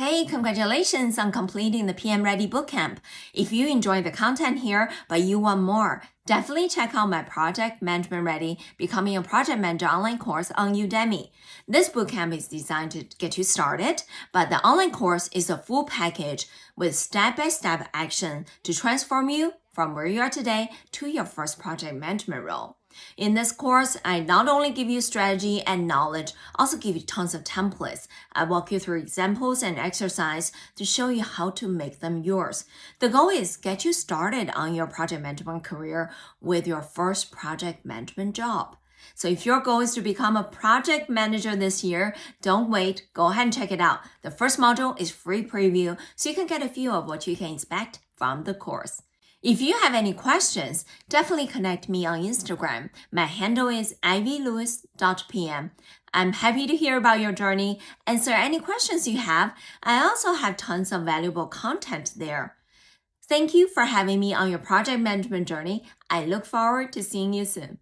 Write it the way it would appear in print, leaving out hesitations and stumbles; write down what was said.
Hey, congratulations on completing the PM Ready Bootcamp. If you enjoy the content here, but you want more, definitely check out my Project Management Ready Becoming a Project Manager online course on Udemy. This bootcamp is designed to get you started, but the online course is a full package with step-by-step action to transform you from where you are today to your first project management role. In this course, I not only give you strategy and knowledge, also give you tons of templates. I walk you through examples and exercise to show you how to make them yours. The goal is get you started on your project management career with your first project management job. So if your goal is to become a project manager this year, don't wait. Go ahead and check it out. The first module is free preview, so you can get a feel of what you can expect from the course. If you have any questions, definitely connect me on Instagram. My handle is ivylewis.pm. I'm happy to hear about your journey, answer any questions you have. I also have tons of valuable content there. Thank you for having me on your project management journey. I look forward to seeing you soon.